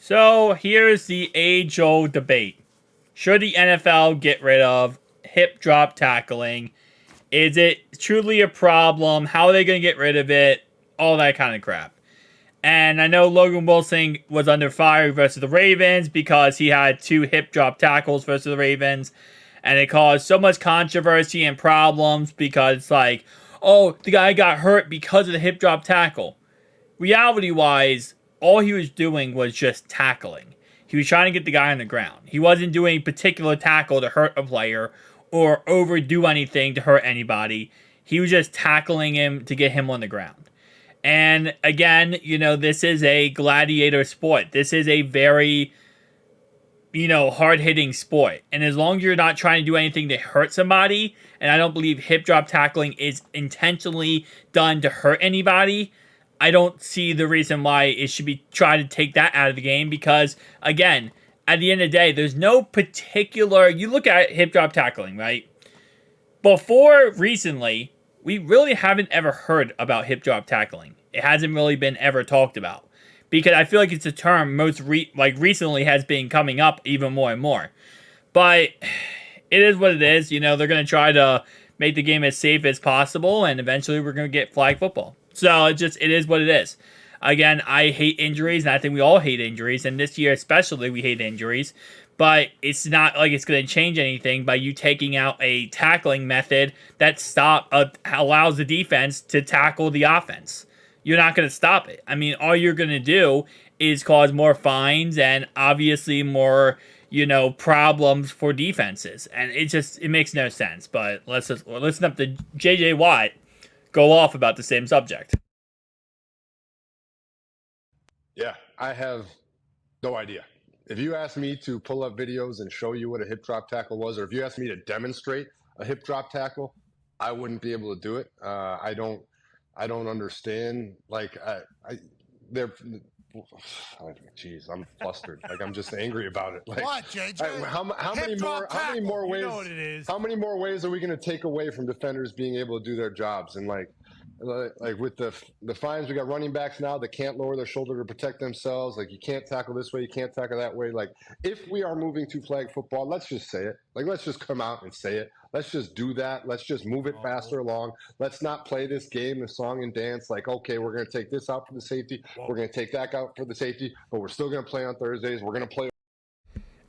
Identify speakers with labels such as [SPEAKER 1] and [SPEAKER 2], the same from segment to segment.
[SPEAKER 1] So here's the age-old debate. Should the NFL get rid of hip drop tackling? Is it truly a problem? How are they going to get rid of it? All that kind of crap. And I know Logan Wilson was under fire versus the Ravens because he had two hip drop tackles versus the Ravens. And it caused so much controversy and problems because it's like, oh, the guy got hurt because of the hip drop tackle. Reality wise, all he was doing was just tackling. He was trying to get the guy on the ground. He wasn't doing a particular tackle to hurt a player or overdo anything to hurt anybody. He was just tackling him to get him on the ground. And again, this is a gladiator sport. This is a very, hard-hitting sport. And as long as you're not trying to do anything to hurt somebody, and I don't believe hip drop tackling is intentionally done to hurt anybody, I don't see the reason why it should be trying to take that out of the game because, again, at the end of the day, there's no particular... You look at hip drop tackling, right? Before recently, we really haven't ever heard about hip drop tackling. It hasn't really been ever talked about because I feel like it's a term recently has been coming up even more and more. But it is what it is. They're going to try to make the game as safe as possible, and eventually we're going to get flag football. So it is what it is. Again, I hate injuries, and I think we all hate injuries, and this year especially we hate injuries. But it's not like it's going to change anything by you taking out a tackling method that allows the defense to tackle the offense. You're not going to stop it. I mean, all you're going to do is cause more fines and obviously more, problems for defenses. And it makes no sense. But let's listen up to J.J. Watt go off about the same subject.
[SPEAKER 2] Yeah, I have no idea. If you asked me to pull up videos and show you what a hip drop tackle was, or if you asked me to demonstrate a hip drop tackle, I wouldn't be able to do it. I don't understand. Jeez, I'm flustered. I'm just angry about it.
[SPEAKER 3] What, JJ?
[SPEAKER 2] How many more ways?
[SPEAKER 3] You know what it is.
[SPEAKER 2] How many more ways are we going to take away from defenders being able to do their jobs? And like with the fines, we got running backs now that can't lower their shoulder to protect themselves. Like, you can't tackle this way, you can't tackle that way. Like, if we are moving to flag football, let's just say it. Let's just come out and say it. Let's just do that. Let's just move it faster along. Let's not play this game of song and dance. Like, okay, we're going to take this out for the safety. We're going to take that out for the safety, but we're still going to play on Thursdays. We're going to play.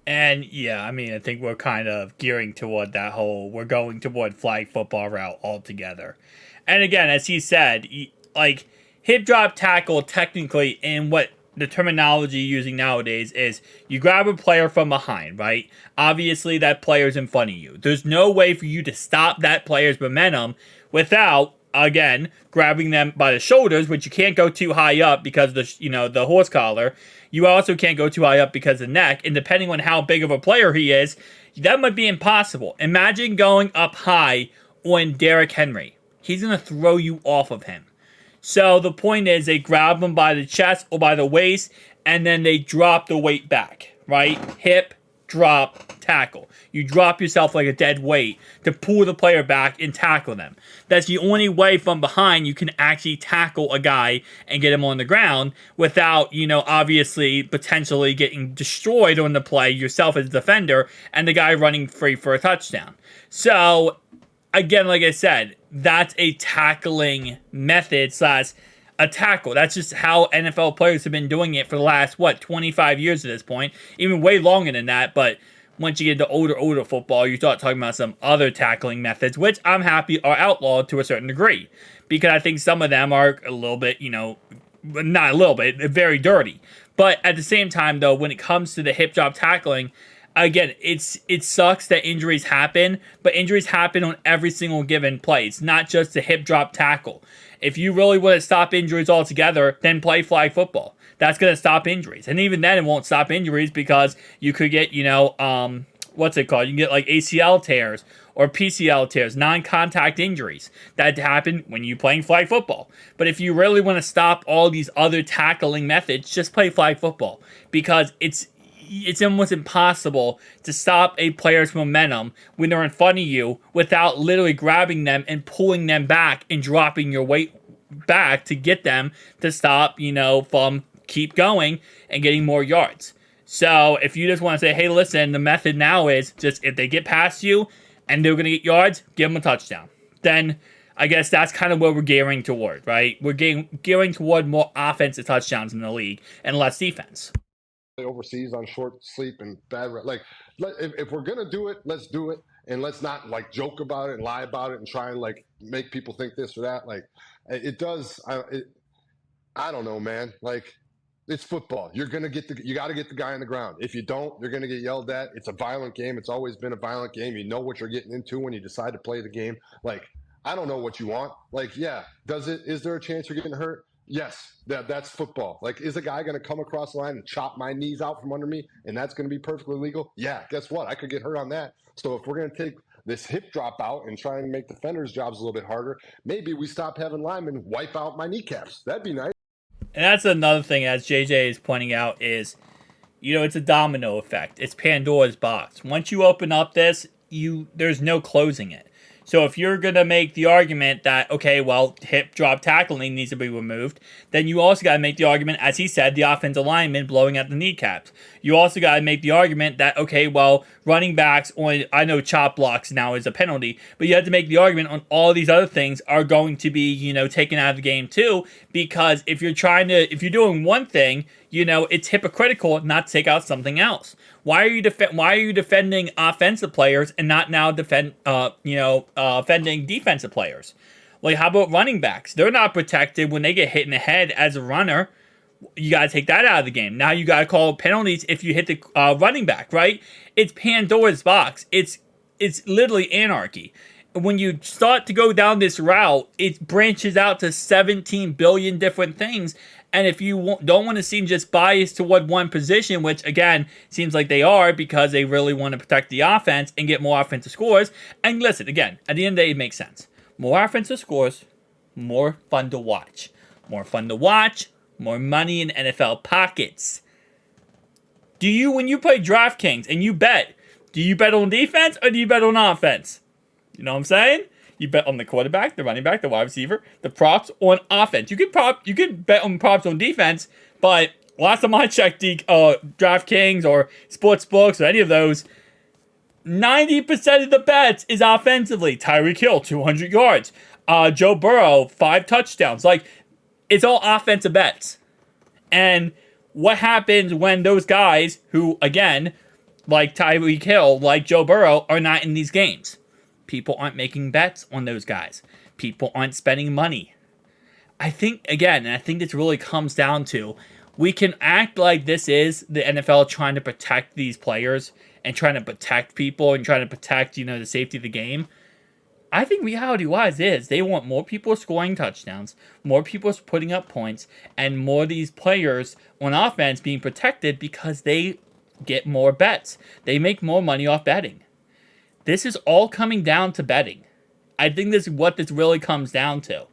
[SPEAKER 1] And yeah, I think we're kind of gearing toward we're going toward flag football route altogether. And again, as he said, hip drop tackle technically in what the terminology using nowadays is you grab a player from behind, right? Obviously, that player's in front of you. There's no way for you to stop that player's momentum without, again, grabbing them by the shoulders, which you can't go too high up because the horse collar. You also can't go too high up because of the neck. And depending on how big of a player he is, that might be impossible. Imagine going up high on Derrick Henry. He's going to throw you off of him. So the point is they grab him by the chest or by the waist, and then they drop the weight back, right? Hip, drop, tackle. You drop yourself like a dead weight to pull the player back and tackle them. That's the only way from behind you can actually tackle a guy and get him on the ground without, obviously potentially getting destroyed on the play yourself as a defender and the guy running free for a touchdown. So again, like I said, that's a tackling method / a tackle. That's just how NFL players have been doing it for the last, 25 years at this point. Even way longer than that, but once you get into older football, you start talking about some other tackling methods, which I'm happy are outlawed to a certain degree. Because I think some of them are a little bit, not a little bit, very dirty. But at the same time, though, when it comes to the hip drop tackling, again, it sucks that injuries happen, but injuries happen on every single given play. It's not just a hip drop tackle. If you really want to stop injuries altogether, then play flag football. That's going to stop injuries. And even then, it won't stop injuries because you could get, what's it called? You can get like ACL tears or PCL tears, non-contact injuries that happen when you're playing flag football. But if you really want to stop all these other tackling methods, just play flag football because it's almost impossible to stop a player's momentum when they're in front of you without literally grabbing them and pulling them back and dropping your weight back to get them to stop, from keep going and getting more yards. So if you just want to say, hey, listen, the method now is just if they get past you and they're going to get yards, give them a touchdown. Then I guess that's kind of what we're gearing toward, right? We're gearing toward more offensive touchdowns in the league and less defense.
[SPEAKER 2] Overseas on short sleep and bad, like if we're gonna do it, let's do it, and let's not like joke about it and lie about it and try and like make people think this or that. Like it does. I don't know, man. Like it's football. You got to get the guy on the ground. If you don't, you're gonna get yelled at. It's a violent game. It's always been a violent game. You know what you're getting into when you decide to play the game. Like I don't know what you want. Like yeah, is there a chance you're getting hurt? Yes, that's football. Like, is a guy going to come across the line and chop my knees out from under me, and that's going to be perfectly legal? Yeah, guess what? I could get hurt on that. So if we're going to take this hip drop out and try and make defenders' jobs a little bit harder, maybe we stop having linemen wipe out my kneecaps. That'd be nice.
[SPEAKER 1] And that's another thing, as JJ is pointing out, is, it's a domino effect. It's Pandora's Box. Once you open up this, there's no closing it. So if you're going to make the argument that, okay, well, hip drop tackling needs to be removed, then you also got to make the argument, as he said, the offensive lineman blowing at the kneecaps. You also got to make the argument that, okay, well, running backs I know chop blocks now is a penalty, but you have to make the argument on all these other things are going to be, taken out of the game too, because if you're doing one thing, it's hypocritical not to take out something else. Why are you defending offensive players and not now defending defensive players? Like, how about running backs? They're not protected when they get hit in the head as a runner. You got to take that out of the game. Now you got to call penalties if you hit the running back, right? It's Pandora's Box. It's literally anarchy. When you start to go down this route, it branches out to 17 billion different things. And if you don't want to seem just biased toward one position, which again seems like they are because they really want to protect the offense and get more offensive scores. And listen, again, at the end of the day, it makes sense. More offensive scores, more fun to watch. More fun to watch, more money in NFL pockets. When you play DraftKings and you bet, do you bet on defense or do you bet on offense? You know what I'm saying? You bet on the quarterback, the running back, the wide receiver, the props on offense. You could bet on props on defense, but last time I checked DraftKings or Sportsbooks or any of those, 90% of the bets is offensively. Tyreek Hill, 200 yards. Joe Burrow, 5 touchdowns. Like, it's all offensive bets. And what happens when those guys who, again, like Tyreek Hill, like Joe Burrow, are not in these games? People aren't making bets on those guys. People aren't spending money. I think this really comes down to, we can act like this is the NFL trying to protect these players and trying to protect people and trying to protect, the safety of the game. I think reality-wise is they want more people scoring touchdowns, more people putting up points, and more of these players on offense being protected because they get more bets. They make more money off betting. This is all coming down to betting. I think this is what this really comes down to.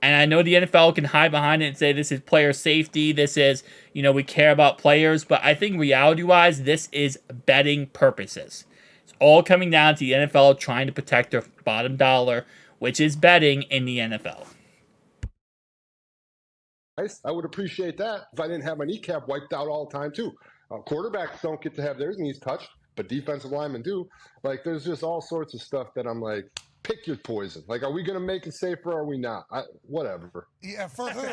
[SPEAKER 1] And I know the NFL can hide behind it and say this is player safety, this is, we care about players, but I think reality-wise, this is betting purposes. It's all coming down to the NFL trying to protect their bottom dollar, which is betting in the NFL.
[SPEAKER 2] I would appreciate that if I didn't have my kneecap wiped out all the time, too. Quarterbacks don't get to have their knees touched, but defensive linemen do. Like, there's just all sorts of stuff that I'm like, pick your poison. Like, are we going to make it safer or are we not? Whatever.
[SPEAKER 3] Yeah, for who?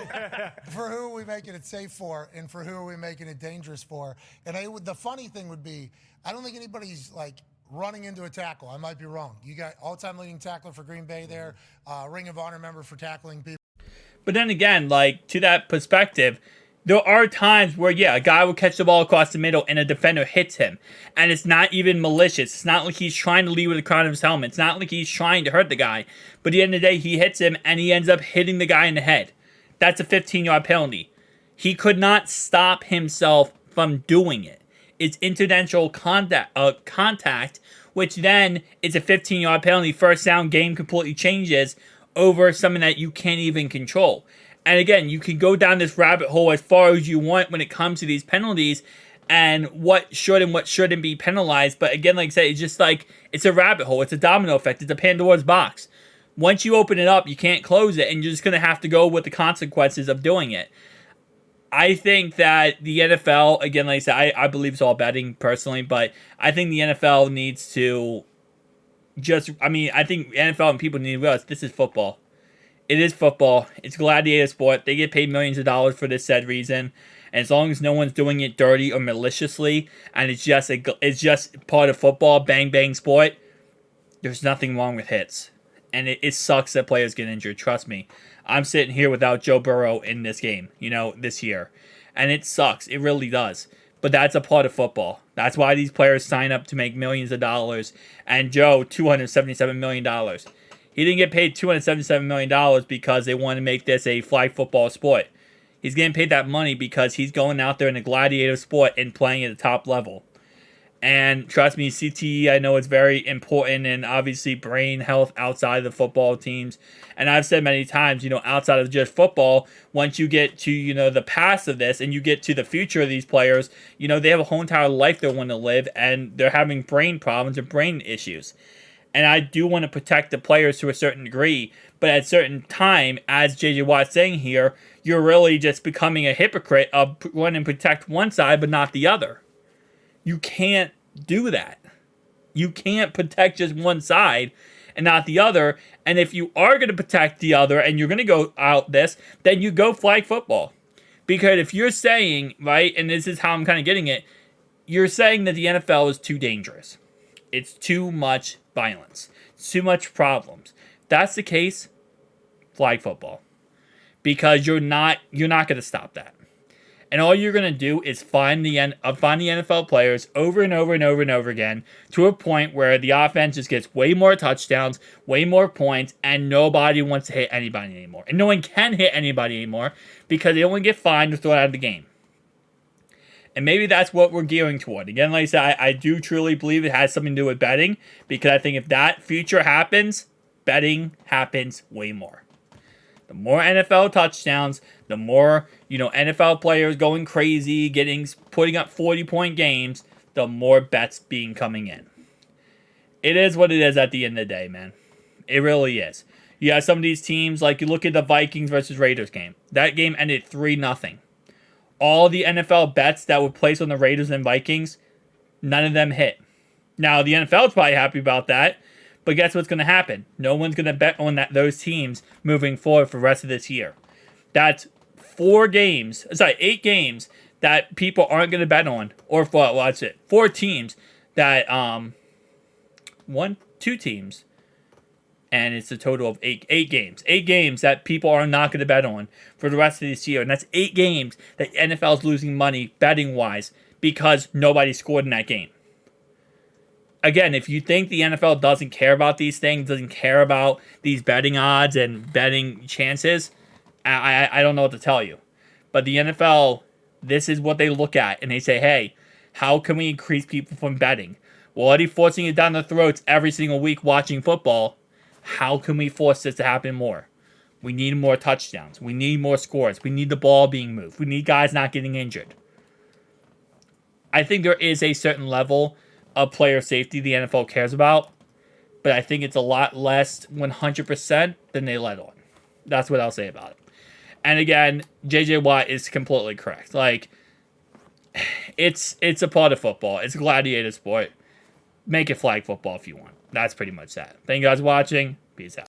[SPEAKER 3] For who are we making it safe for, and for who are we making it dangerous for? And the funny thing would be, I don't think anybody's, like, running into a tackle. I might be wrong. You got all-time leading tackler for Green Bay there, Ring of Honor member for tackling people.
[SPEAKER 1] But then again, like, to that perspective, there are times where, a guy will catch the ball across the middle and a defender hits him. And it's not even malicious. It's not like he's trying to leave with the crown of his helmet. It's not like he's trying to hurt the guy. But at the end of the day, he hits him and he ends up hitting the guy in the head. That's a 15-yard penalty. He could not stop himself from doing it. It's incidental contact, which then is a 15-yard penalty. First down, game completely changes over something that you can't even control. And again, you can go down this rabbit hole as far as you want when it comes to these penalties and what should and what shouldn't be penalized. But again, like I said, it's just like, it's a rabbit hole. It's a domino effect. It's a Pandora's box. Once you open it up, you can't close it, and you're just going to have to go with the consequences of doing it. I think that the NFL, again, like I said, I believe it's all betting personally, but I think the NFL needs to I think NFL and people need to realize this is football. It is football. It's a gladiator sport. They get paid millions of dollars for this said reason. And as long as no one's doing it dirty or maliciously, and it's just part of football, bang bang sport, there's nothing wrong with hits. And it sucks that players get injured. Trust me. I'm sitting here without Joe Burrow in this game, this year. And it sucks. It really does. But that's a part of football. That's why these players sign up to make millions of dollars. And Joe, $277 million. He didn't get paid $277 million because they want to make this a flag football sport. He's getting paid that money because he's going out there in a gladiator sport and playing at the top level. And trust me, CTE, I know it's very important, and obviously brain health outside of the football teams. And I've said many times, outside of just football, once you get to, the past of this and you get to the future of these players, they have a whole entire life they want to live, and they're having brain problems and brain issues. And I do want to protect the players to a certain degree, but at a certain time, as JJ Watt's saying here, you're really just becoming a hypocrite of wanting to protect one side but not the other. You can't do that. You can't protect just one side and not the other. And if you are going to protect the other and you're going to go out this, then you go flag football. Because if you're saying, right, and this is how I'm kind of getting it, you're saying that the NFL is too dangerous. It's too much violence. It's too much problems. If that's the case, flag football. Because you're not going to stop that. And all you're going to do is find the NFL players over and over and over and over again to a point where the offense just gets way more touchdowns, way more points, and nobody wants to hit anybody anymore. And no one can hit anybody anymore because they only get fined or thrown out of the game. And maybe that's what we're gearing toward. Again, like I said, I do truly believe it has something to do with betting, because I think if that future happens, betting happens way more. The more NFL touchdowns, the more, NFL players going crazy, putting up 40-point games, the more bets coming in. It is what it is at the end of the day, man. It really is. You have some of these teams, like you look at the Vikings versus Raiders game. That game ended 3-0. All the NFL bets that were placed on the Raiders and Vikings, none of them hit. Now, the NFL's probably happy about that. But guess what's going to happen? No one's going to bet on those teams moving forward for the rest of this year. That's 8 games that people aren't going to bet on. Or, 4 teams that, 2 teams. And it's a total of 8 games. 8 games that people are not going to bet on for the rest of this year. And that's 8 games that NFL's losing money betting-wise because nobody scored in that game. Again, if you think the NFL doesn't care about these things, doesn't care about these betting odds and betting chances, I don't know what to tell you. But the NFL, this is what they look at, and they say, hey, how can we increase people from betting? We're already forcing it down their throats every single week watching football. How can we force this to happen more? We need more touchdowns. We need more scores. We need the ball being moved. We need guys not getting injured. I think there is a certain level of player safety the NFL cares about, but I think it's a lot less 100% than they let on. That's what I'll say about it. And again, JJ Watt is completely correct. Like, it's a part of football. It's a gladiator sport. Make it flag football if you want. That's pretty much that. Thank you guys for watching. Peace out.